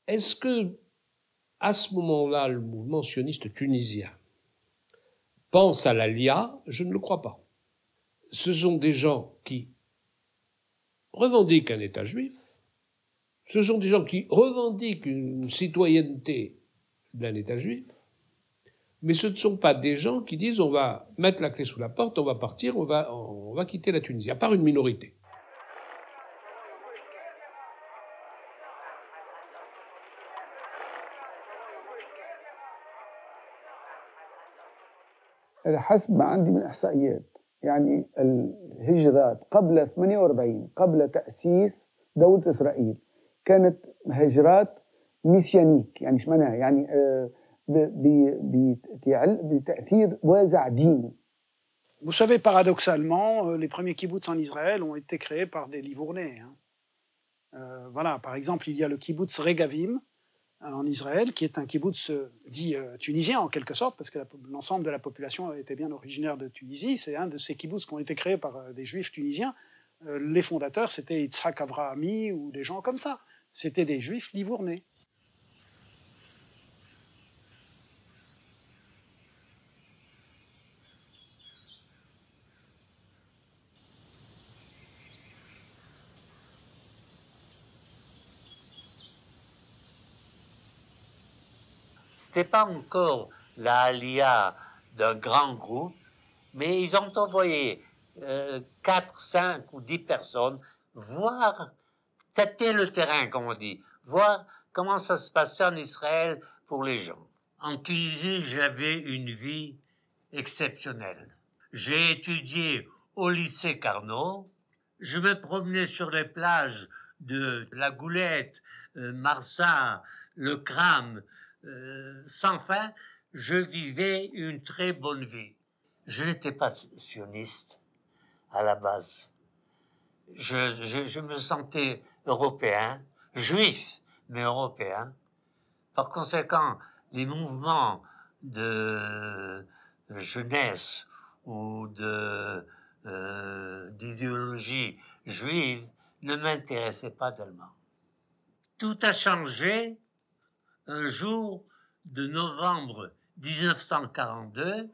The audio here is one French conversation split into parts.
Est-ce que, à ce moment-là, le mouvement sioniste tunisien pense à l'Alia? Je ne le crois pas. Ce sont des gens qui revendiquent un État juif, ce sont des gens qui revendiquent une citoyenneté d'un État juif, mais ce ne sont pas des gens qui disent on va mettre la clé sous la porte, on va partir, on va quitter la Tunisie, à part une minorité. حسب ما عندي من إحصائيات يعني الهجرات قبل 48 قبل تأسيس دولة إسرائيل كانت هجرات ميسيانيك. يعني ايش معناها؟ يعني بتأثير وازع ديني. Vous savez, paradoxalement, les premiers kibboutz en Israël ont été créés par des Livournais. Voilà, par exemple, il y a le kibboutz Regavim en Israël, qui est un kibboutz dit tunisien en quelque sorte, parce que l'ensemble de la population était bien originaire de Tunisie. C'est un de ces kibboutz qui ont été créés par des juifs tunisiens. Les fondateurs, c'était Yitzhak Avrahami ou des gens comme ça. C'était des juifs livournais. C'était pas encore la Aliyah d'un grand groupe, mais ils ont envoyé 4, 5 ou 10 personnes voir, tâter le terrain, comme on dit, voir comment ça se passait en Israël pour les gens. En Tunisie, j'avais une vie exceptionnelle. J'ai étudié au lycée Carnot, je me promenais sur les plages de la Goulette, Marsa, le Kram, sans fin, je vivais une très bonne vie. Je n'étais pas sioniste à la base. Je me sentais européen, juif, mais européen. Par conséquent, les mouvements de jeunesse ou d'idéologie juive ne m'intéressaient pas tellement. Tout a changé un jour de novembre 1942.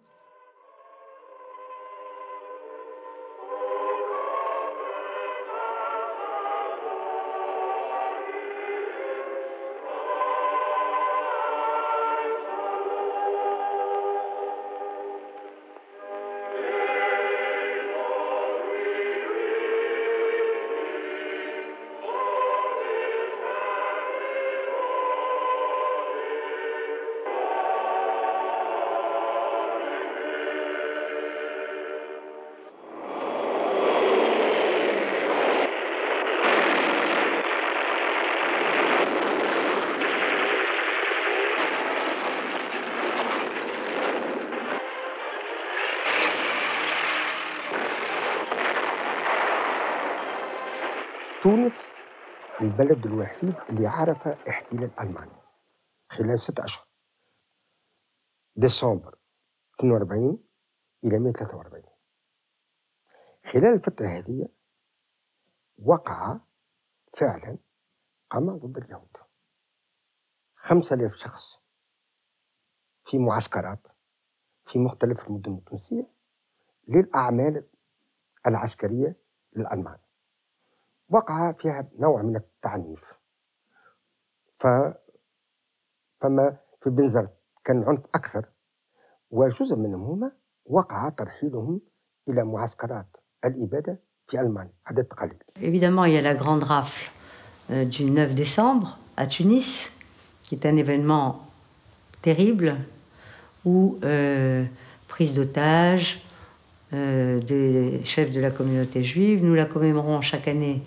تونس البلد الوحيد اللي عرف احتلال ألمانيا خلال 6 أشهر، ديسمبر 42 إلى ماي 43. خلال الفترة هذه وقع فعلا قمع ضد اليهود 5000 شخص في معسكرات في مختلف المدن التونسية للأعمال العسكرية للألمان. وقع فيها نوع من التعنيف، فما في بنزرت كان عنف أكثر، وجزء منهم هما وقع ترحيلهم إلى معسكرات الإبادة في ألمانيا عدد قليل. Évidemment, il y a la grande rafle du 9 décembre à Tunis, qui est un événement terrible où prise d'otages des chefs de la communauté juive. Nous la commémorons chaque année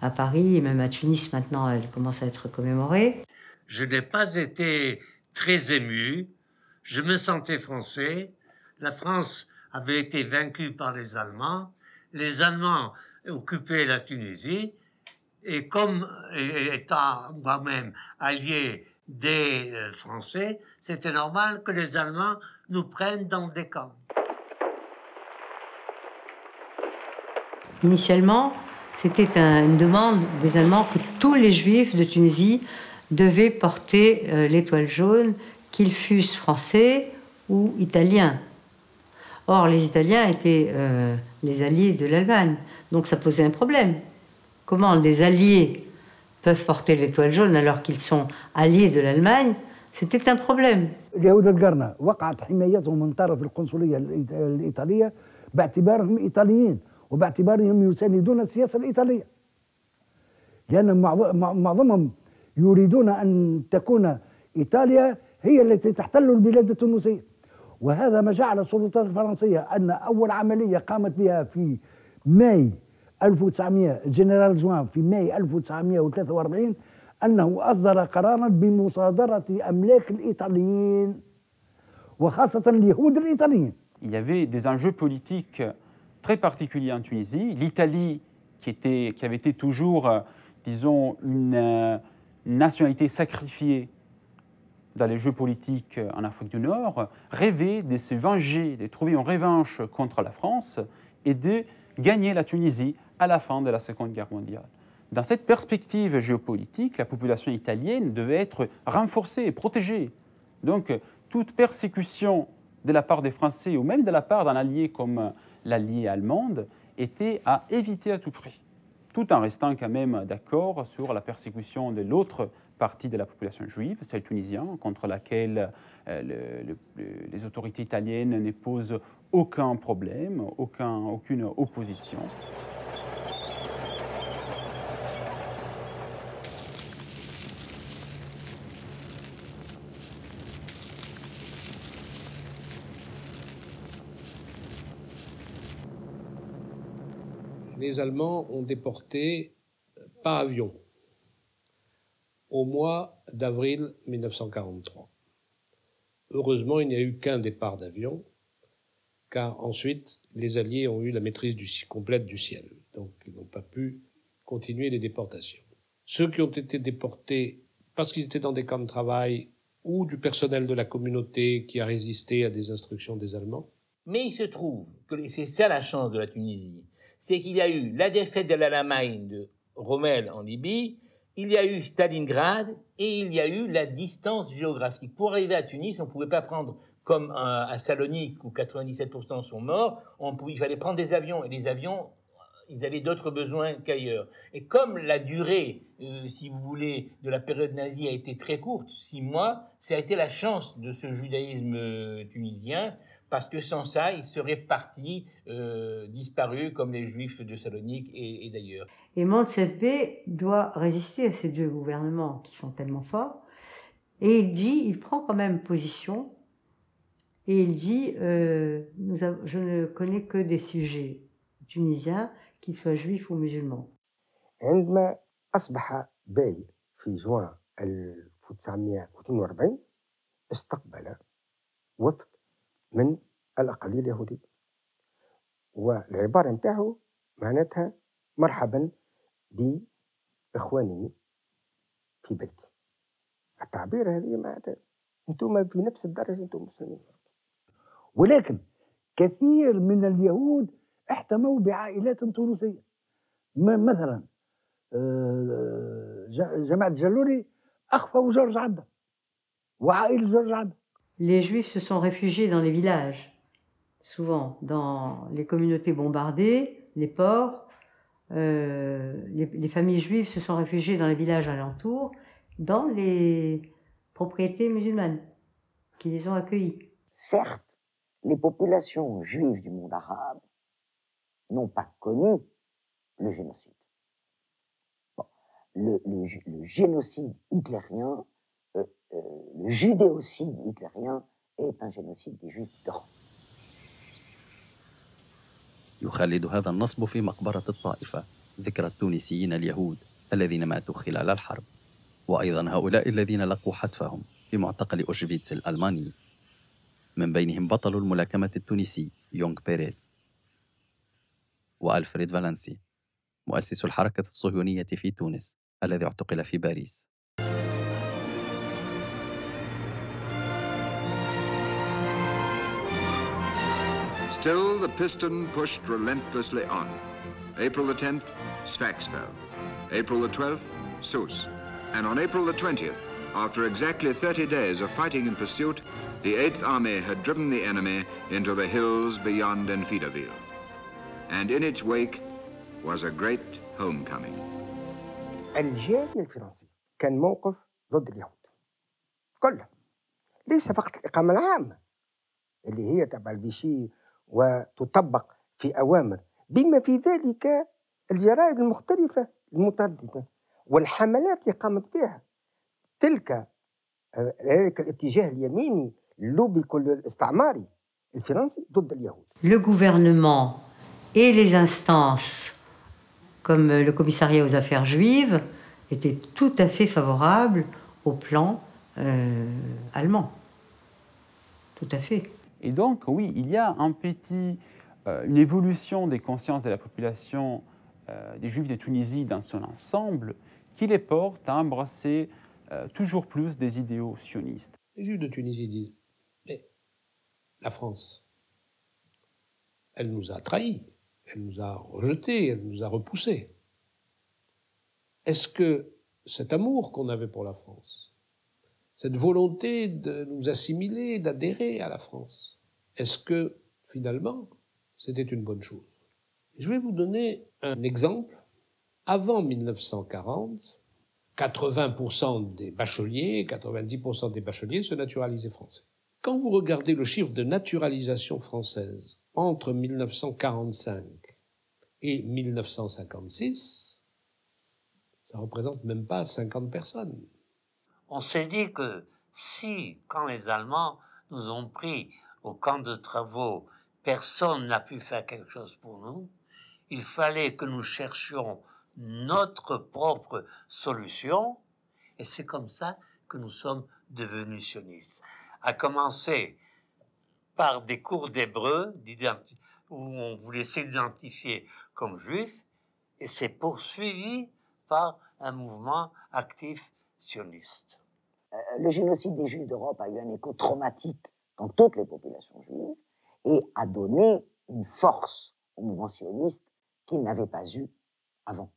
à Paris, et même à Tunis maintenant, elle commence à être commémorée. Je n'ai pas été très ému, je me sentais français. La France avait été vaincue par les Allemands occupaient la Tunisie, et comme étant moi-même allié des Français, c'était normal que les Allemands nous prennent dans des camps. Initialement, c'était une demande des Allemands que tous les Juifs de Tunisie devaient porter l'étoile jaune, qu'ils fussent français ou italiens. Or, les Italiens étaient les alliés de l'Allemagne, donc ça posait un problème. Comment des alliés peuvent porter l'étoile jaune alors qu'ils sont alliés de l'Allemagne? C'était un problème. اليهود القرنة وقعت حمايتهم من طرف القنصلية الإيطالية باعتبارهم إيطاليين وباعتبارهم يساندون السياسة الإيطالية، لأن معظمهم يريدون أن تكون إيطاليا هي التي تحتل البلاد التونسية. وهذا ما جعل السلطات الفرنسية أن أول عملية قامت بها في ماي 1900 الجنرال جوان في ماي 1943 أنه أصدر قراراً بمصادرة أملاك الإيطاليين وخاصة اليهود الإيطاليين. Il y avait des enjeux politiques très particuliers en Tunisie. L'Italie, qui avait été toujours, disons, une nationalité sacrifiée dans les jeux politiques en Afrique du Nord, rêvait de se venger, de trouver une revanche contre la France et de gagner la Tunisie à la fin de la Seconde Guerre mondiale. Dans cette perspective géopolitique, la population italienne devait être renforcée et protégée. Donc, toute persécution de la part des Français ou même de la part d'un allié comme l'allié allemande était à éviter à tout prix, tout en restant quand même d'accord sur la persécution de l'autre partie de la population juive, celle tunisienne, contre laquelle les autorités italiennes ne posent aucun problème, aucune opposition. Les Allemands ont déporté par avion au mois d'avril 1943. Heureusement, il n'y a eu qu'un départ d'avion, car ensuite, les Alliés ont eu la maîtrise complète du ciel. Donc, ils n'ont pas pu continuer les déportations. Ceux qui ont été déportés parce qu'ils étaient dans des camps de travail ou du personnel de la communauté qui a résisté à des instructions des Allemands. Mais il se trouve que c'est ça la chance de la Tunisie, c'est qu'il y a eu la défaite de l'Allemagne de Rommel en Libye, il y a eu Stalingrad et il y a eu la distance géographique. Pour arriver à Tunis, on ne pouvait pas prendre comme à Salonique où 97% sont morts, il fallait prendre des avions et les avions, ils avaient d'autres besoins qu'ailleurs. Et comme la durée, si vous voulez, de la période nazie a été très courte, 6 mois, ça a été la chance de ce judaïsme tunisien, parce que sans ça, ils seraient partis, disparus, comme les Juifs de Salonique et d'ailleurs. Et Montsepe doit résister à ces deux gouvernements qui sont tellement forts. Et il prend quand même position, et il dit je ne connais que des sujets tunisiens, qu'ils soient juifs ou musulmans. عندما أصبح باي في جوان 1942 استقبل وفد من الأقلية اليهودية، والعبارة نتاعو معناتها مرحبا بإخواني في بيتي. التعبير هذه معناتها أنتم في نفس الدرجة أنتم مسلمين. ولكن كثير من اليهود احتموا بعائلات تونسية، مثلا جماعة جلولي أخفوا جورج عدة وعائلة جورج عدة. Les Juifs se sont réfugiés dans les villages, souvent dans les communautés bombardées, les ports. Les familles juives se sont réfugiées dans les villages alentours, dans les propriétés musulmanes qui les ont accueillis. Certes, les populations juives du monde arabe n'ont pas connu le génocide. Bon, le génocide hitlérien, le judéocide hitlérien est un génocide des Juifs d'Europe. يخلد هذا النصب في مقبرة الطائفة ذكرى التونسيين اليهود الذين ماتوا خلال الحرب، وأيضا هؤلاء الذين لقوا حتفهم في معتقل أوشفيتس الألماني، من بينهم بطل الملاكمة التونسي يونغ بيريز، وألفريد فالنسي مؤسس الحركة الصهيونية في تونس الذي اعتقل في باريس. Still, the piston pushed relentlessly on. April the 10th, Sfax fell. April the 12th, Sousse. And on April the 20th, After exactly 30 days of fighting in pursuit, the 8th Army had driven the enemy into the hills beyond Enfidaville. And in its wake was a great homecoming. الجالية الفرنسية كان موقف ضد اليهود كلها، ليس فقط الإقامة العامة اللي هي تبع الفيشي وتطبق في أوامر، بما في ذلك الجرائد المختلفة المترددة والحملات اللي قامت بها ذلك الاتجاه اليميني اللوبي الاستعماري الفرنسي ضد اليهود. Le gouvernement et les instances comme le commissariat aux affaires juives étaient tout à fait favorables au plan allemand. Tout à fait. Et donc, oui, il y a une évolution des consciences de la population des Juifs de Tunisie dans son ensemble qui les porte à embrasser toujours plus des idéaux sionistes. Les Juifs de Tunisie disent, mais la France, elle nous a trahis, elle nous a rejetés, elle nous a repoussés. Est-ce que cet amour qu'on avait pour la France, cette volonté de nous assimiler, d'adhérer à la France, est-ce que, finalement, c'était une bonne chose? Je vais vous donner un exemple. Avant 1940, 80% des bacheliers, 90% des bacheliers se naturalisaient français. Quand vous regardez le chiffre de naturalisation française entre 1945 et 1956, ça représente même pas 50 personnes. On s'est dit que si, quand les Allemands nous ont pris au camp de travaux, personne n'a pu faire quelque chose pour nous, il fallait que nous cherchions notre propre solution, et c'est comme ça que nous sommes devenus sionistes. À commencer par des cours d'hébreu où on voulait s'identifier comme juif, et c'est poursuivi par un mouvement actif sioniste. Le génocide des Juifs d'Europe a eu un écho traumatique dans toutes les populations juives et a donné une force au mouvement sioniste qu'il n'avait pas eu avant.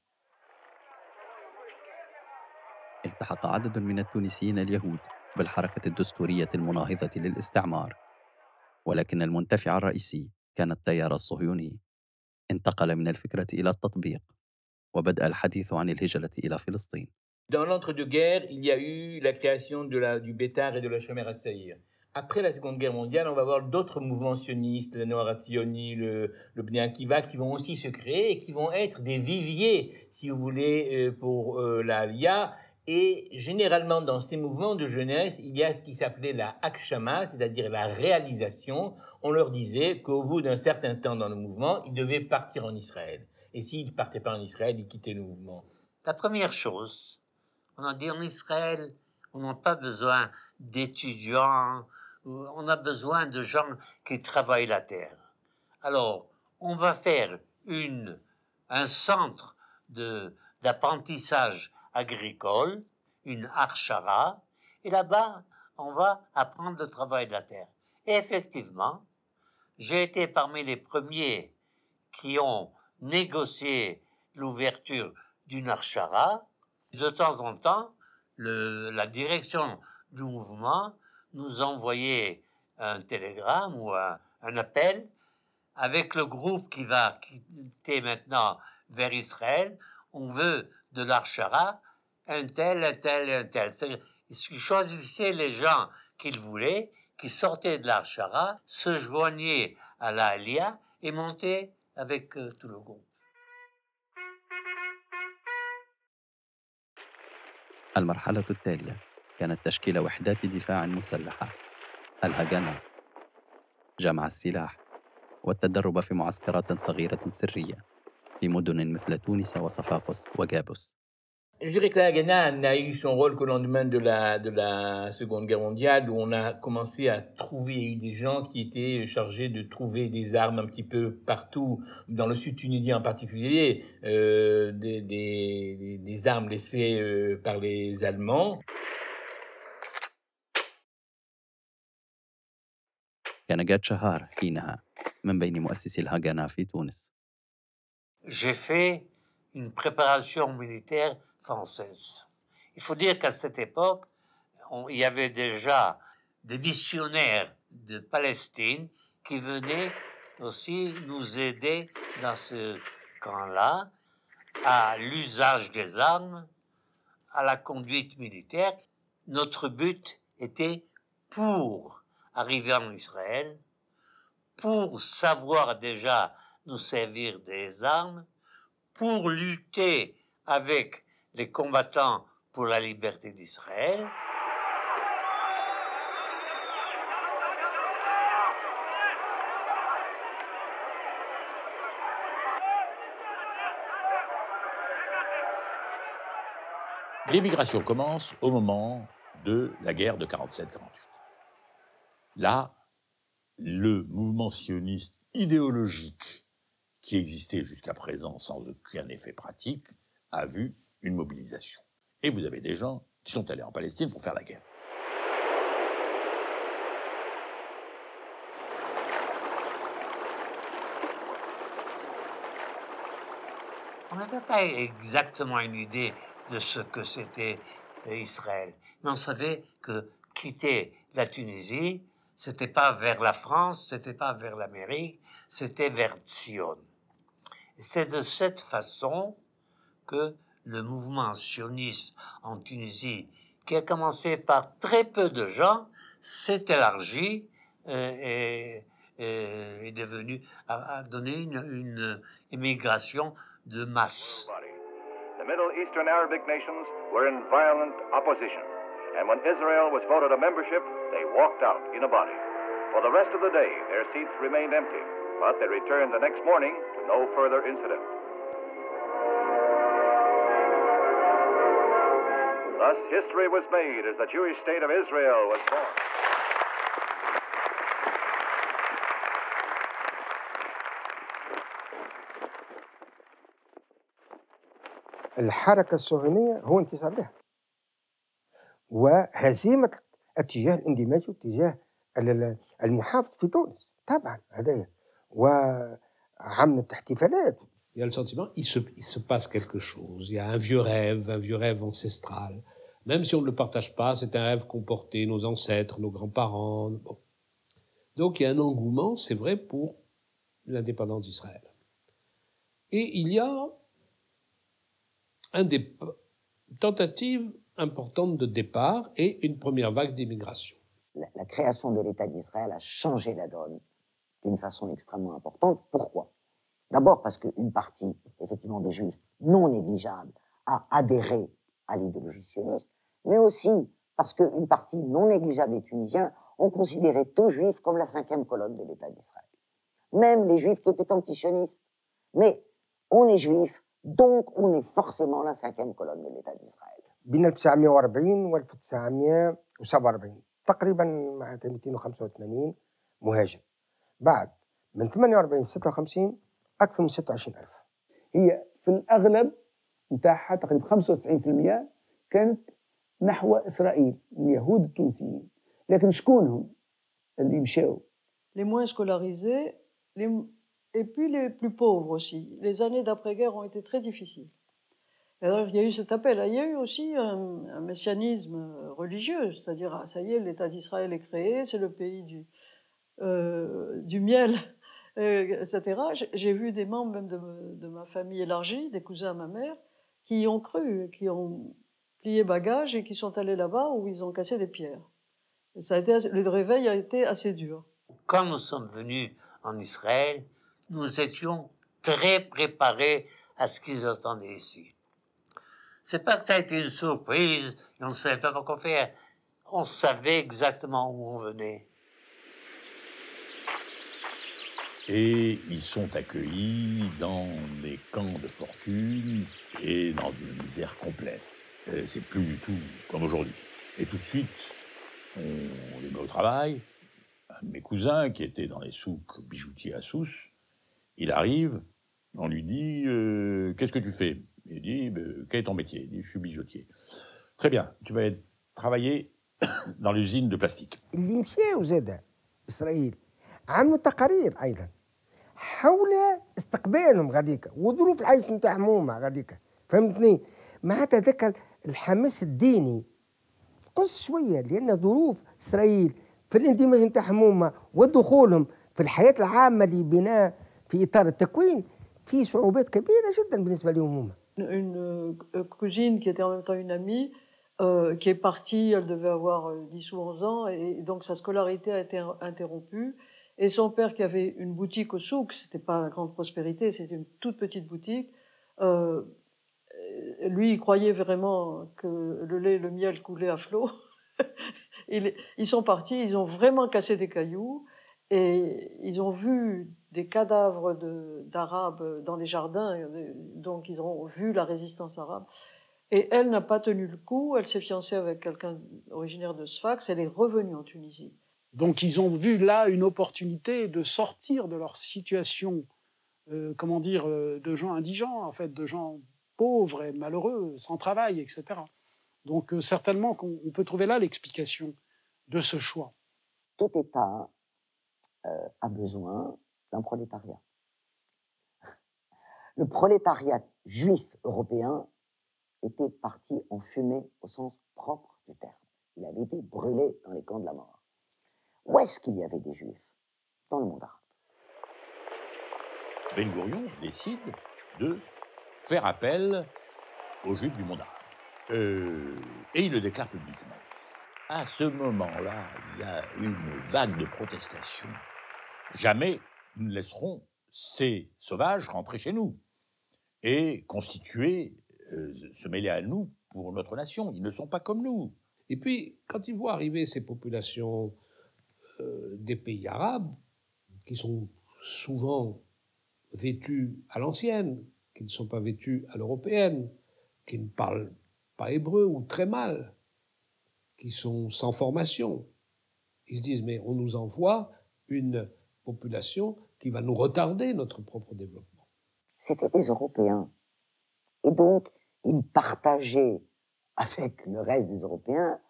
التحق عدد من التونسيين اليهود بالحركة الدستورية المناهضة للاستعمار، ولكن المنتفع الرئيسي كان التيار الصهيوني. انتقل من الفكرة إلى التطبيق وبدأ الحديث عن الهجرة إلى فلسطين. Dans l'entre-deux-guerres, il y a eu la création du Bétar et de la Shomer HaTzaïr. Après la Seconde Guerre mondiale, on va voir d'autres mouvements sionistes, le Noir Hatzioni, le Bnei Akiva, qui vont aussi se créer et qui vont être des viviers, si vous voulez, pour la Aliyah. Et généralement, dans ces mouvements de jeunesse, il y a ce qui s'appelait la Hakshama, c'est-à-dire la réalisation. On leur disait qu'au bout d'un certain temps dans le mouvement, ils devaient partir en Israël. Et s'ils ne partaient pas en Israël, ils quittaient le mouvement. La première chose, on a dit en Israël, on n'a pas besoin d'étudiants, on a besoin de gens qui travaillent la terre. Alors, on va faire un centre d'apprentissage agricole, une archara, et là-bas, on va apprendre le travail de la terre. Et effectivement, j'ai été parmi les premiers qui ont négocié l'ouverture d'une archara. De temps en temps, la direction du mouvement nous envoyait un télégramme ou un appel avec le groupe qui va quitter maintenant vers Israël. On veut de l'archara, un tel, un tel, un tel. Ils choisissaient les gens qu'ils voulaient, qui sortaient de l'archara, se joignaient à la Aliyah et montaient avec tout le groupe. المرحلة التالية كانت تشكيل وحدات دفاع مسلحة، الهجنة، جمع السلاح والتدرب في معسكرات صغيرة سرية في مدن مثل تونس وصفاقس وجابوس. Je dirais que la Haganah n'a eu son rôle qu'au lendemain de la Seconde Guerre mondiale, où on a commencé à trouver, il y a eu des gens qui étaient chargés de trouver des armes un petit peu partout, dans le sud tunisien en particulier, des armes laissées par les Allemands. كان جاد شهار حينها من بين مؤسسي الهاغانا في تونس. J'ai fait une préparation militaire française. Il faut dire qu'à cette époque, il y avait déjà des missionnaires de Palestine qui venaient aussi nous aider dans ce camp-là, à l'usage des armes, à la conduite militaire. Notre but était pour arriver en Israël, pour savoir déjà nous servir des armes, pour lutter avec les combattants pour la liberté d'Israël. L'émigration commence au moment de la guerre de 47-48. Là, le mouvement sioniste idéologique qui existait jusqu'à présent sans aucun effet pratique a vu une mobilisation. Et vous avez des gens qui sont allés en Palestine pour faire la guerre. On n'avait pas exactement une idée de ce que c'était Israël. Mais on savait que quitter la Tunisie, c'était pas vers la France, c'était pas vers l'Amérique, c'était vers Sion. C'est de cette façon que le mouvement sioniste en Tunisie, qui a commencé par très peu de gens, s'est élargi et est devenu, a donné une immigration de masse. The Middle Eastern Arabic nations were in violent opposition, and when Israel was voted a membership, they walked out in a body. For the rest of the day, their seats remained empty, but they returned the next morning to no further incident. Thus, history was made as the Jewish state of Israel was born. الحركة الصهيونية هو انتصار لها وهزيمة اتجاه الاندماج واتجاه المحافظ في تونس طبعا هذايا وعملت احتفالات. Il y a le sentiment, il se passe quelque chose. Il y a un vieux rêve ancestral. Même si on ne le partage pas, c'est un rêve qu'ont porté nos ancêtres, nos grands-parents. Bon. Donc il y a un engouement, c'est vrai, pour l'indépendance d'Israël. Et il y a des tentatives importantes de départ et une première vague d'immigration. La création de l'État d'Israël a changé la donne d'une façon extrêmement importante. Pourquoi? D'abord parce qu'une partie, effectivement, des Juifs non négligeable a adhéré à l'idéologie sioniste, mais aussi parce qu'une partie non négligeable des Tunisiens ont considéré tous Juifs comme la 5e colonne de l'État d'Israël. Même les Juifs qui étaient antisionistes. Mais on est Juif, donc on est forcément la 5e colonne de l'État d'Israël. بين 1940 و 1947 تقريبا معناتها 285 مهاجر. بعد من 48 ل 56 أكثر من 26,000. هي في الأغلب نتاعها تقريبا 95% كانت نحو إسرائيل، اليهود التونسيين. لكن شكونهم اللي مشاو؟ Les moins scolarisés, et puis les plus pauvres aussi. Les années d'après-guerre ont été très difficiles. Alors, il y a eu cet appel. Il y a eu aussi un messianisme religieux, c'est-à-dire, ça y est, l'État d'Israël est créé, c'est le pays du miel, etc. J'ai vu des membres même de ma famille élargie, des cousins à ma mère, qui y ont cru, qui ont plié bagages et qui sont allés là-bas où ils ont cassé des pierres. Et le réveil a été assez dur. Quand nous sommes venus en Israël, nous étions très préparés à ce qu'ils attendaient ici. C'est pas que ça a été une surprise et on ne savait pas quoi faire. On savait exactement où on venait. Et ils sont accueillis dans des camps de fortune et dans une misère complète. C'est plus du tout comme aujourd'hui. Et tout de suite, on les met au travail. Un de mes cousins, qui était dans les souks bijoutiers à Sousse, il arrive, on lui dit « Qu'est-ce que tu fais ?» Il dit « Quel est ton métier ?» Il dit « Je suis bijoutier. » Très bien, tu vas travailler dans l'usine de plastique. اللي مشاو زاد إسرائيل عملوا تقارير أيضا حول استقبالهم غاديك وظروف العيش نتاعهم هما غاديك فهمتني؟ معناتها ذاك الحماس الديني قص شويه، لان ظروف اسرائيل في الاندماج نتاعهم هما ودخولهم في الحياه العامه لبناء في اطار التكوين في صعوبات كبيره جدا بالنسبه لهم هما. Une cousine qui était en même temps une amie, qui est partie, elle devait avoir 10 ou 11 ans, et donc sa scolarité a été interrompue. Et son père, qui avait une boutique au souk, c'était pas la grande prospérité, c'était une toute petite boutique, lui, il croyait vraiment que le lait et le miel coulaient à flot. Ils sont partis, ils ont vraiment cassé des cailloux, et ils ont vu des cadavres d'Arabes dans les jardins, donc ils ont vu la résistance arabe. Et elle n'a pas tenu le coup, elle s'est fiancée avec quelqu'un originaire de Sfax, elle est revenue en Tunisie. Donc ils ont vu là une opportunité de sortir de leur situation, comment dire, de gens indigents, en fait, de gens pauvres et malheureux, sans travail, etc. Donc certainement qu'on peut trouver là l'explication de ce choix. Tout État a besoin d'un prolétariat. Le prolétariat juif européen était parti en fumée au sens propre du terme. Il avait été brûlé dans les camps de la mort. Où est-ce qu'il y avait des juifs? Dans le monde arabe. Ben Gourion décide de faire appel aux juifs du monde arabe. Et il le déclare publiquement. À ce moment-là, il y a une vague de protestations. Jamais nous ne laisserons ces sauvages rentrer chez nous et constituer, se mêler à nous pour notre nation. Ils ne sont pas comme nous. Et puis, quand ils voient arriver ces populations des pays arabes, qui sont souvent vêtues à l'ancienne, qui ne sont pas vêtues à l'européenne, qui ne parlent pas hébreu ou très mal, qui sont sans formation, ils se disent, mais on nous envoie une population qui va nous retarder notre propre développement. C'était des Européens. Et donc, ils partageaient avec le reste des Européens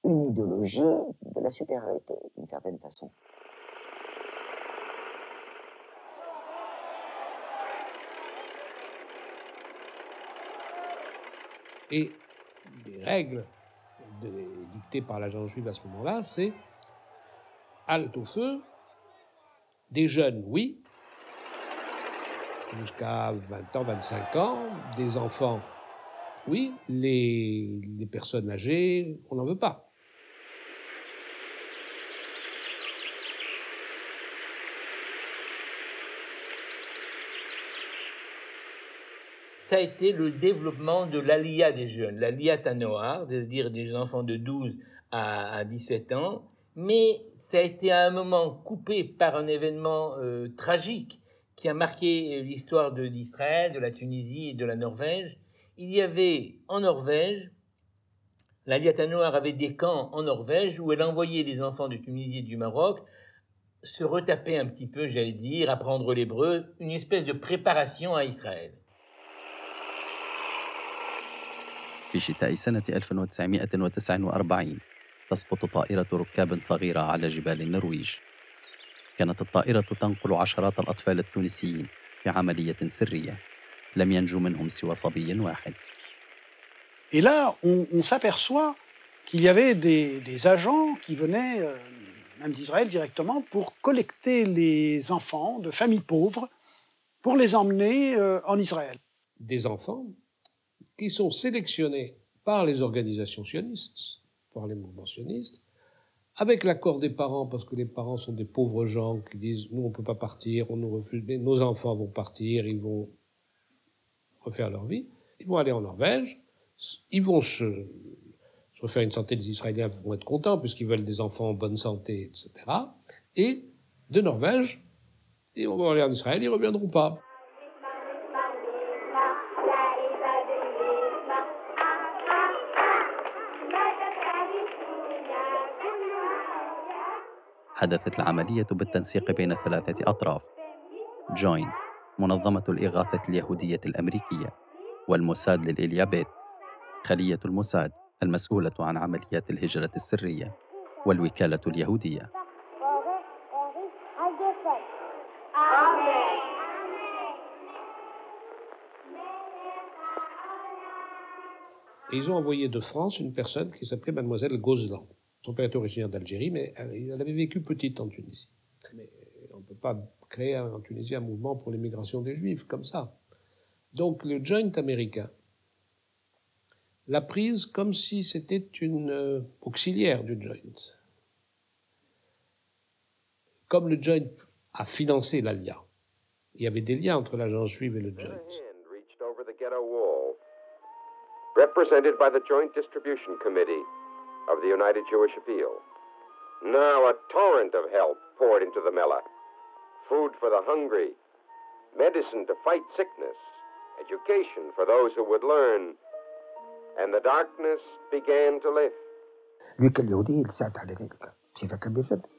une idéologie de la supériorité, d'une certaine façon. Et les règles dictées par l'agence juive à ce moment-là, c'est halte au feu, des jeunes, oui, jusqu'à 20 ans, 25 ans, des enfants, oui, les personnes âgées, on n'en veut pas. Ça a été le développement de l'Aliyah des jeunes, l'Aliyah Tanoar, c'est-à-dire des enfants de 12 à 17 ans, mais ça a été à un moment coupé par un événement tragique qui a marqué l'histoire d'Israël, de la Tunisie et de la Norvège. Il y avait en Norvège, l'Aliyah Tanoar avait des camps en Norvège où elle envoyait les enfants de Tunisie et du Maroc se retaper un petit peu, j'allais dire, apprendre l'hébreu, une espèce de préparation à Israël. في شتاء سنة 1949 تسقط طائرة ركاب صغيرة على جبال النرويج. كانت الطائرة تنقل عشرات الأطفال التونسيين في عملية سرية لم ينجو منهم سوى صبي واحد. Et là, on s'aperçoit qu'il y avait des agents qui venaient, même d'Israël directement, pour collecter les enfants de familles pauvres, pour les emmener en Israël. Des enfants qui sont sélectionnés par les organisations sionistes, par les mouvements sionistes, avec l'accord des parents, parce que les parents sont des pauvres gens qui disent « nous, on ne peut pas partir, on nous refuse, mais nos enfants vont partir, ils vont refaire leur vie, ils vont aller en Norvège, ils vont se refaire une santé, les Israéliens vont être contents puisqu'ils veulent des enfants en bonne santé, etc. Et de Norvège, ils vont aller en Israël, ils ne reviendront pas. » حدثت العملية بالتنسيق بين ثلاثة أطراف: جوينت منظمة الإغاثة اليهودية الأمريكية، والموساد للإليابيت خلية الموساد المسؤولة عن عمليات الهجرة السرية، والوكالة اليهودية. Et ils ont envoyé de France une personne qui s'appelait Mademoiselle Gozlan. Son père était originaire d'Algérie, mais elle avait vécu petite en Tunisie. Mais on ne peut pas créer en Tunisie un mouvement pour l'émigration des Juifs, comme ça. Donc le joint américain l'a prise comme si c'était une auxiliaire du joint. Comme le joint a financé l'ALIA, il y avait des liens entre l'agence juive et le joint. Represented by the Joint Distribution Committee of the United Jewish Appeal. Now a torrent of help poured into the Mellah. Food for the hungry, medicine to fight sickness, education for those who would learn, and the darkness began to lift. lui كاليهودي اللي ساعد على ذلك بصفة كبيرة جدا،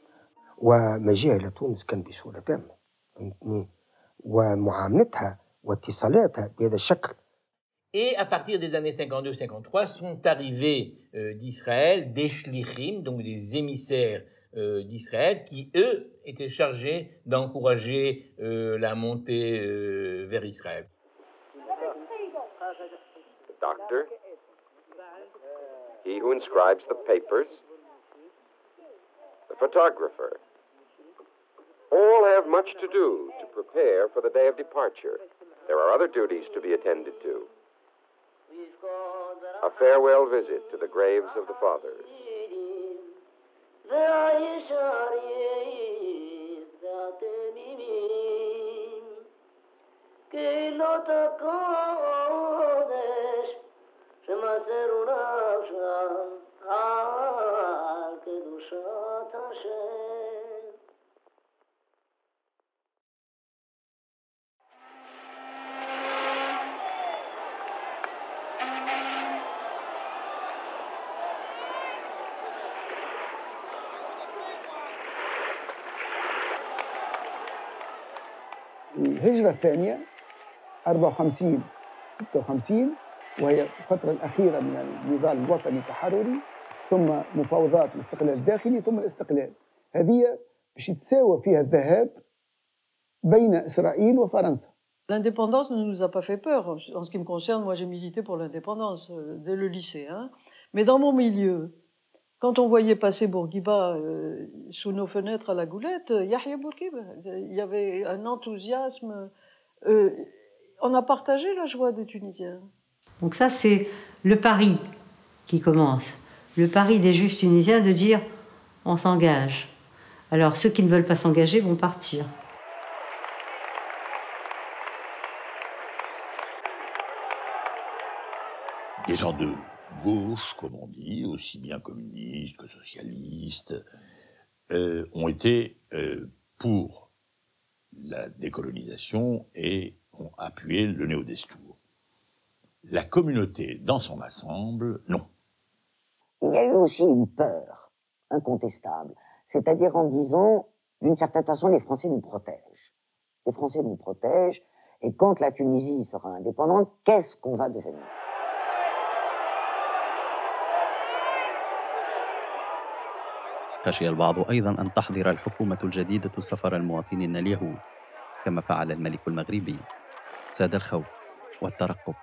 ومجيئها إلى تونس كان بصورة تامة، ومعاملتها واتصالاتها بهذا الشكل. Et à partir des années 52-53 sont arrivés d'Israël des shlichim, donc des émissaires d'Israël, qui eux étaient chargés d'encourager la montée vers Israël. The doctor, he who inscribes the papers, the photographer, all have much to do to prepare for the day of departure. There are other duties to be attended to. A farewell visit to the graves of the fathers. الهجرة الثانية 54 56 وهي الفترة الأخيرة من النضال الوطني التحرري، ثم مفاوضات الاستقلال الداخلي، ثم الاستقلال. هذه باش يتساوى فيها الذهاب بين إسرائيل وفرنسا. L'indépendance ne nous a pas fait peur. En ce qui me concerne, moi j'ai milité pour l'indépendance dès le lycée. Hein. Mais dans mon milieu, quand on voyait passer Bourguiba sous nos fenêtres à la Goulette, Yahya Bourguiba, il y avait un enthousiasme. On a partagé la joie des Tunisiens. Donc ça, c'est le pari qui commence. Le pari des Juifs tunisiens de dire on s'engage. Alors ceux qui ne veulent pas s'engager vont partir. Des gens de gauche, comme on dit, aussi bien communistes que socialistes, ont été pour la décolonisation et ont appuyé le néo-destour. La communauté dans son ensemble, non. Il y a eu aussi une peur incontestable, c'est-à-dire en disant, d'une certaine façon, les Français nous protègent. Les Français nous protègent, et quand la Tunisie sera indépendante, qu'est-ce qu'on va devenir ? خشي البعض أيضا أن تحظر الحكومة الجديدة سفر المواطنين اليهود كما فعل الملك المغربي. ساد الخوف والترقب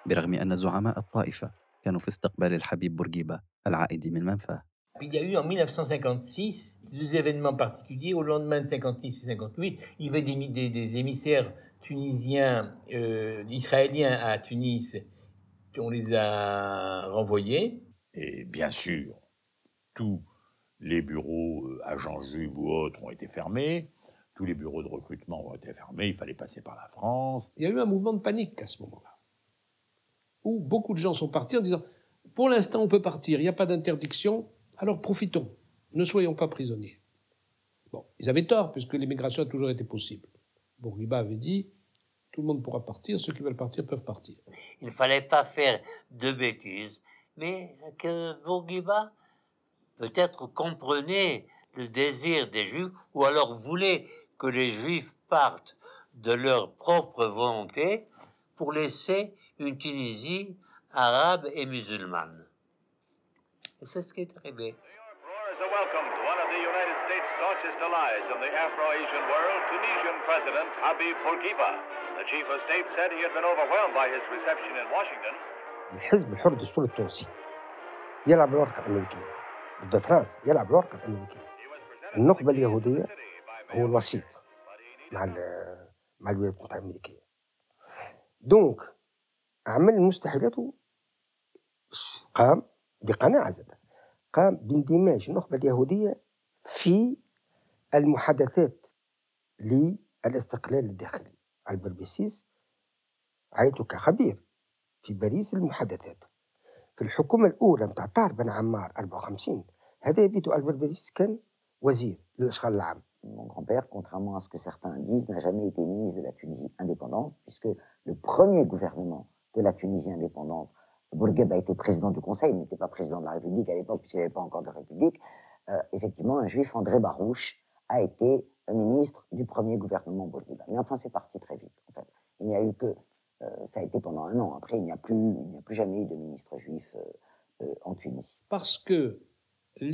برغم أن زعماء الطائفة كانوا في استقبال الحبيب بورقيبة العائد من منفاه. Il y a eu en 1956 deux événements particuliers. Au lendemain de 56 et 58, il y avait des émissaires tunisiens, israéliens à Tunis. On les a renvoyés. Et bien sûr, tous les bureaux agents juifs ou autres ont été fermés. Tous les bureaux de recrutement ont été fermés. Il fallait passer par la France. Il y a eu un mouvement de panique à ce moment-là, où beaucoup de gens sont partis en disant « Pour l'instant, on peut partir, il n'y a pas d'interdiction, alors profitons, ne soyons pas prisonniers. » Bon, ils avaient tort, puisque l'immigration a toujours été possible. Bourguiba avait dit « Tout le monde pourra partir, ceux qui veulent partir peuvent partir. » Il ne fallait pas faire de bêtises, mais que Bourguiba peut-être comprenait le désir des Juifs, ou alors voulait que les Juifs partent de leur propre volonté pour laisser une Tunisie arabe et musulmane. Et c'est ce qui est arrivé. Welcomed one of the United States' staunchest allies in the Afro-Asian world, Tunisian President Habib Bourguiba. The chief of state said he had been overwhelmed by his reception in Washington. الحزب الحر الدستوري التونسي يلعب الورقة الأمريكية ضد فرنسا، يلعب الورقة الأمريكية. النخبة اليهودية هو الوسيط مع الولايات المتحدة الأمريكية. دونك عمل المستحيلات، قام بقناعة زادة، قام باندماج النخبة اليهودية في المحادثات للاستقلال الداخلي. البربسيس عيته كخبير في باريس المحادثات. في الحكومة الأولى متاع طاهر بن عمار 54 هذا بيتو البربسيس كان وزير للإشغال العام. Mon grand-père, contrairement à ce que certains disent, n'a jamais été ministre de la Tunisie indépendante, puisque le premier gouvernement de la Tunisie indépendante, Bourguiba a été président du Conseil, il n'était pas président de la République à l'époque, puisqu'il n'y avait pas encore de République. Effectivement, un juif, André Barouche, a été ministre du premier gouvernement Bourguiba. Mais enfin, c'est parti très vite. En fait. Il n'y a eu que... ça a été pendant un an. Après, il n'y a plus jamais eu de ministre juif en Tunisie. Parce que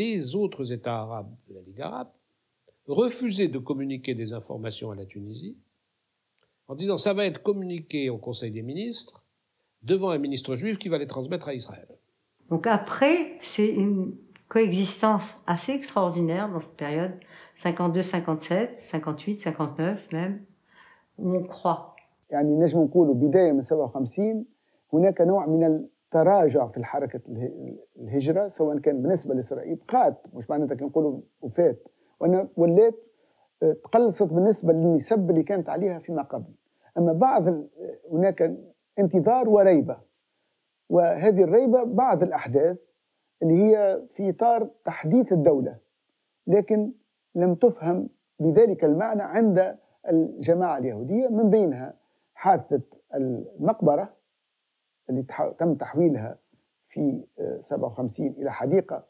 les autres États arabes de la Ligue arabe refusaient de communiquer des informations à la Tunisie en disant ça va être communiqué au Conseil des ministres devant un ministre juif qui va les transmettre à Israël. Donc après, c'est une coexistence assez extraordinaire dans cette période, 52, 57, 58, 59 même, où on croit. يعني نجم نقولوا بداية من 57 هناك نوع من التراجع في حركة الهجرة، سواء كان بالنسبة لإسرائيل بقات، مش معناتها كي نقولوا وفات، وأنا ولات تقلصت بالنسبة للنسب اللي كانت عليها فيما قبل. أما هناك انتظار وريبة، وهذه الريبة بعض الأحداث اللي هي في إطار تحديث الدولة، لكن لم تفهم بذلك المعنى عند الجماعة اليهودية، من بينها حادثة المقبرة اللي تم تحويلها في 57 إلى حديقة.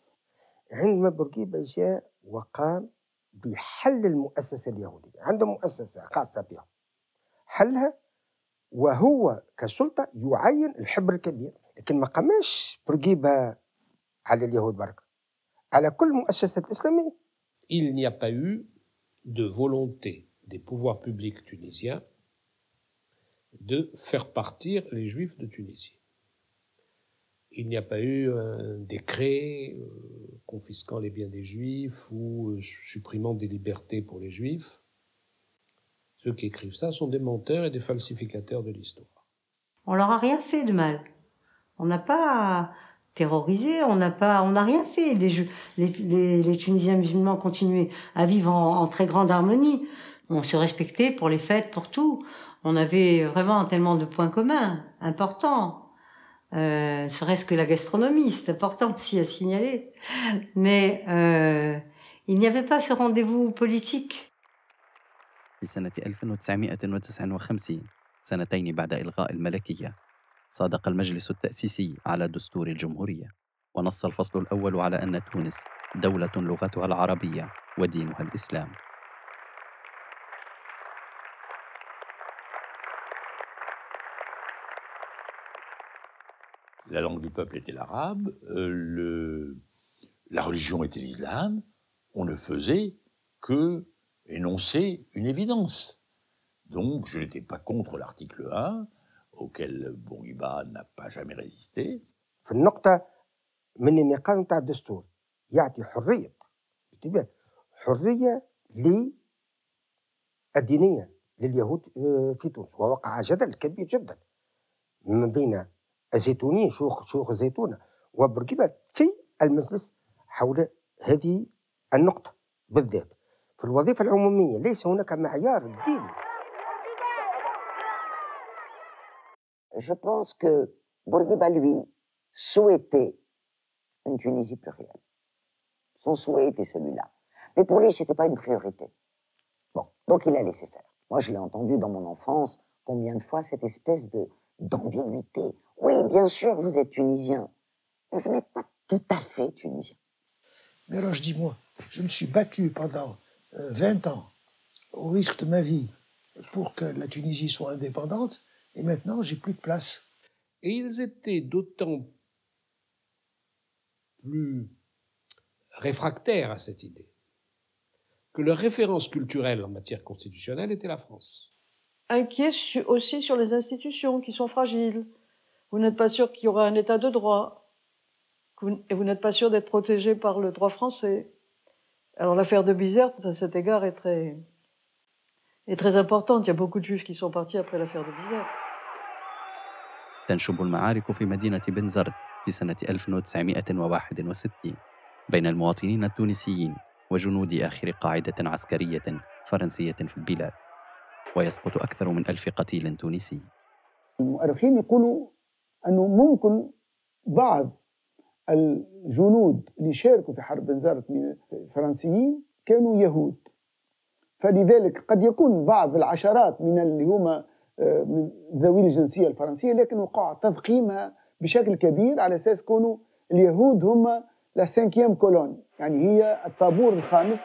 عندما بورقيبة جاء وقام بحل المؤسسة اليهودية، عنده مؤسسة خاصة بها، حلها وهو كسلطة يعين الحبر الكبير، لكن ما قامش بورقيبة على اليهود برك، على كل المؤسسات الإسلامية. Il n'y a pas eu de volonté des pouvoirs publics tunisiens de faire partir les Juifs de Tunisie. Il n'y a pas eu un décret confisquant les biens des Juifs ou supprimant des libertés pour les Juifs. Ceux qui écrivent ça sont des menteurs et des falsificateurs de l'histoire. On leur a rien fait de mal. On n'a pas terrorisé, on n'a rien fait. Les Tunisiens musulmans continuaient à vivre en très grande harmonie. On se respectait pour les fêtes, pour tout. On avait vraiment tellement de points communs importants. Serait-ce que la gastronomie, c'est important aussi à signaler. Mais il n'y avait pas ce rendez-vous politique. في سنة 1959 سنتين بعد إلغاء الملكية صادق المجلس التأسيسي على دستور الجمهورية ونص الفصل الأول على أن تونس دولة لغتها العربية ودينها الإسلام. La langue du peuple était l'arabe, la religion était l'islam. On ne faisait que énoncer une évidence. Donc je n'étais pas contre l'article 1, auquel Bourguiba n'a pas jamais résisté. في النقطة من النقاط نتاع الدستور يعطي حرية للدينية لليهود في تونس، ووقع جدل كبير جدا من بين الزيتونيين شيوخ الزيتونة وبورقيبة في المجلس حول هذه النقطة بالذات. في الوظيفة العمومية ليس هناك معيار ديني. Je pense que Bourguiba, lui, souhaitait une Tunisie plurielle. Son souhait était celui-là. Mais pour lui, ce n'était pas une priorité. Bon, donc il a laissé faire. Moi, je l'ai entendu dans mon enfance, combien de fois cette espèce d'ambiguïté. Oui, bien sûr, vous êtes tunisien, mais vous n'êtes pas tout à fait tunisien. Mais alors, je dis, moi, je me suis battu pendant 20 ans, au risque de ma vie, pour que la Tunisie soit indépendante, et maintenant, j'ai plus de place. Et ils étaient d'autant plus réfractaires à cette idée que leur référence culturelle en matière constitutionnelle était la France. Inquiets aussi sur les institutions qui sont fragiles. Vous n'êtes pas sûr qu'il y aura un état de droit. Et vous n'êtes pas sûr d'être protégé par le droit français. Alors l'affaire de Bizerte, à cet égard, est très importante. Il y a beaucoup de Juifs qui sont partis après l'affaire de Bizerte. تنشب المعارك في مدينة بنزرت في سنة 1961 بين المواطنين التونسيين وجنود آخر قاعدة عسكرية فرنسية في البلاد، ويسقط أكثر من 1000 قتيل تونسي. المؤرخين يقولوا أنه ممكن بعض الجنود اللي شاركوا في حرب بنزرت من الفرنسيين كانوا يهود، فلذلك قد يكون بعض العشرات من اللي هما من ذوي الجنسية الفرنسية، لكن وقع تضخيمها بشكل كبير على أساس كونوا اليهود هم لا 5e كولون، يعني هي الطابور الخامس.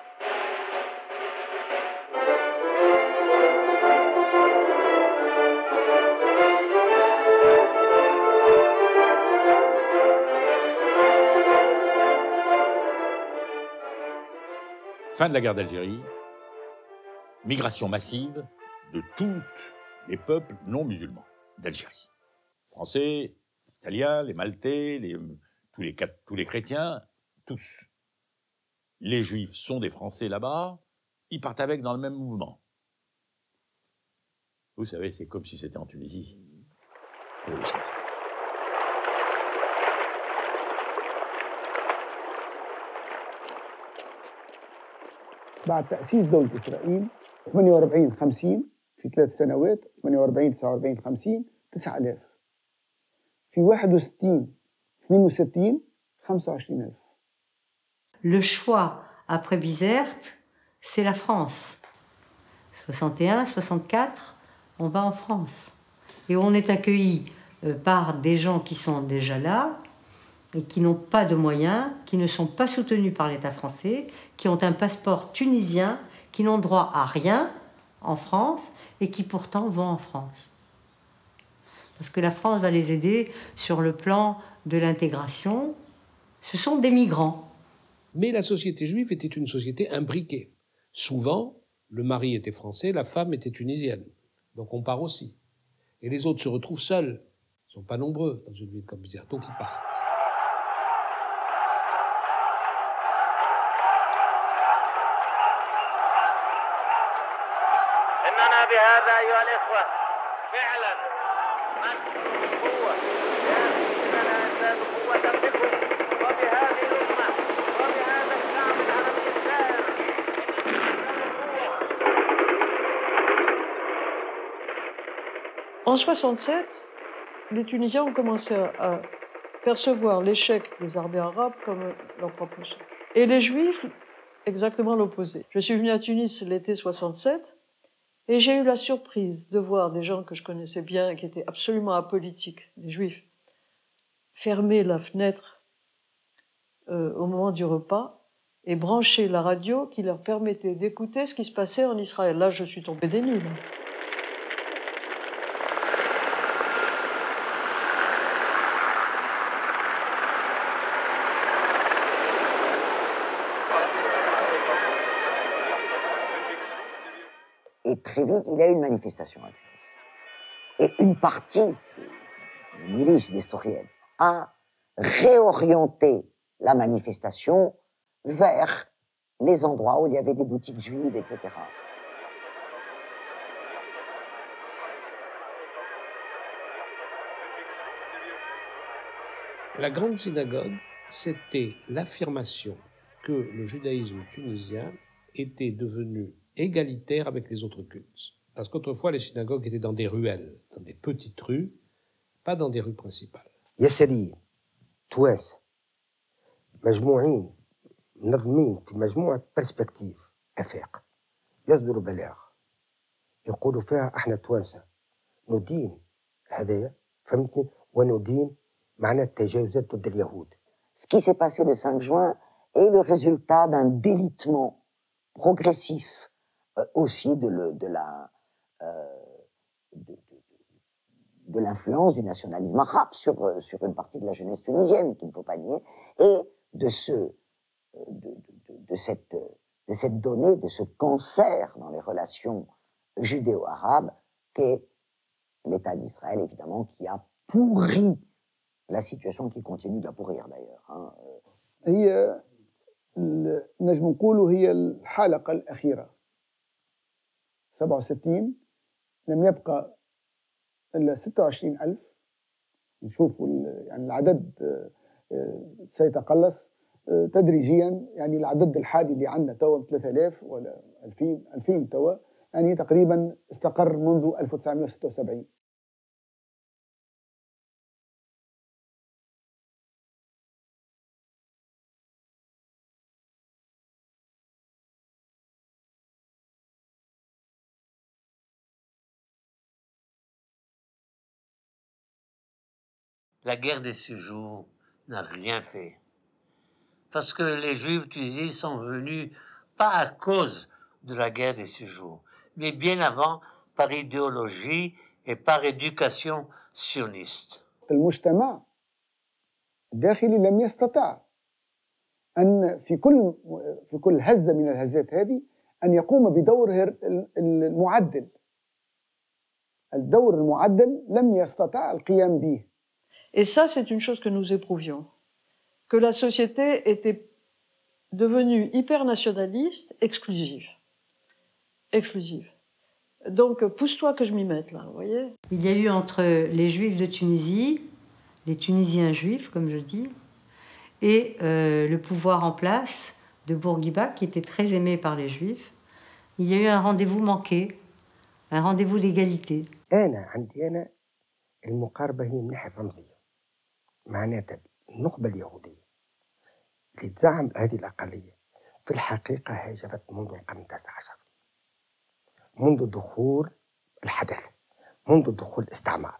Fin de la guerre d'Algérie, migration massive de tous les peuples non musulmans d'Algérie. Français, Italiens, les Maltais, tous les chrétiens, tous. Les Juifs sont des Français là-bas, ils partent avec dans le même mouvement. Vous savez, c'est comme si c'était en Tunisie. Faut le sentir. بعد تأسيس دولة إسرائيل 48-50 في 3 سنوات، 48-49-50 9000، في 61-62 25,000. Le choix après Bizerte, c'est la France. 61, 64, on va en France. Et on est accueilli par des gens qui sont déjà là et qui n'ont pas de moyens, qui ne sont pas soutenus par l'État français, qui ont un passeport tunisien, qui n'ont droit à rien en France et qui pourtant vont en France. Parce que la France va les aider sur le plan de l'intégration. Ce sont des migrants. Mais la société juive était une société imbriquée. Souvent, le mari était français, la femme était tunisienne. Donc on part aussi. Et les autres se retrouvent seuls. Ils ne sont pas nombreux dans une ville comme Bizerte, donc ils partent. بهذا أيها الإخوة فعلا نشكر القوة لأننا نزداد قوة بكم وبهذه الأمة وبهذا الشعب العربي السائر. En 67, les Tunisiens ont commencé à percevoir l'échec des armées arabes comme leur propre échec. Et les Juifs, exactement l'opposé. Je suis venu à Tunis l'été 67, et j'ai eu la surprise de voir des gens que je connaissais bien et qui étaient absolument apolitiques, des Juifs, fermer la fenêtre au moment du repas et brancher la radio qui leur permettait d'écouter ce qui se passait en Israël. Là, je suis tombée des nues. Et très vite, il y a eu une manifestation à Tunis. Et une partie des milices d'historiennes a réorienté la manifestation vers les endroits où il y avait des boutiques juives, etc. La grande synagogue, c'était l'affirmation que le judaïsme tunisien était devenu égalitaire avec les autres cultes. Parce qu'autrefois, les synagogues étaient dans des ruelles, dans des petites rues, pas dans des rues principales. يساريين توانسة مجموعين منظمين في مجموعة برسبكتيف أفاق يصدروا بلاغ يقولوا فيها احنا توانسة ندين هذايا فهمتني وندين معناه التجاوزات ضد اليهود. Ce qui s'est passé le 5 juin est le résultat d'un délitement progressif aussi de l'influence du nationalisme arabe sur une partie de la jeunesse tunisienne, qu'il ne faut pas nier, et de cette donnée, de ce cancer dans les relations judéo-arabes qu'est l'État d'Israël, évidemment, qui a pourri la situation qui continue de la pourrir d'ailleurs. Hein. هي نجم نقولوا هي الحلقة الأخيرة 67 لم يبقى إلا 26,000. نشوفوا يعني العدد سيتقلص تدريجيا. يعني العدد الحالي اللي عندنا توا 3000 ولا 2000 توا، يعني تقريبا استقر منذ 1976. La guerre des 6 jours n'a rien fait. Parce que les Juifs tunisiens sont venus pas à cause de la guerre des 6 jours, mais bien avant par idéologie et par éducation sioniste. المجتمع الداخلي لم يستطع أن في كل هزة من الهزات هذه أن يقوم بدور المعدل. الدور المعدل لم يستطع القيام به. Et ça, c'est une chose que nous éprouvions, que la société était devenue hyper nationaliste, exclusive. Donc, pousse-toi que je m'y mette, là, vous voyez. Il y a eu entre les Juifs de Tunisie, les Tunisiens juifs, comme je dis, et le pouvoir en place de Bourguiba, qui était très aimé par les Juifs, il y a eu un rendez-vous manqué, un rendez-vous d'égalité. أنا المقاربة هي من الناحية الرمزية، معناتها النخبة اليهودية اللي تزعم هذه الأقلية في الحقيقة هاجرت منذ القرن التاسع عشر، منذ دخول الحدث، منذ دخول الاستعمار،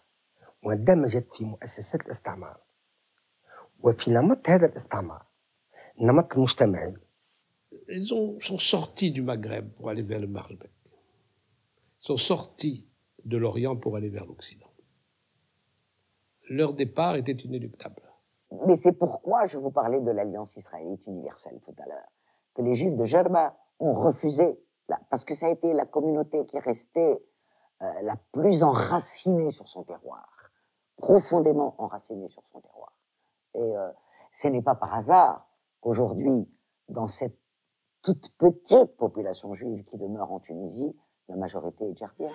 واندمجت في مؤسسات الاستعمار وفي نمط هذا الاستعمار، النمط المجتمعي. Ils sont sortis du Maghreb pour aller vers le Malbec. Ils sont sortis de l'Orient pour aller vers l'Occident. Leur départ était inéluctable. Mais c'est pourquoi je vous parlais de l'Alliance israélite universelle tout à l'heure, que les Juifs de Gerba ont refusé, parce que ça a été la communauté qui restait la plus enracinée sur son terroir, profondément enracinée sur son terroir. Et ce n'est pas par hasard qu'aujourd'hui, dans cette toute petite population juive qui demeure en Tunisie, la majorité est djerbienne.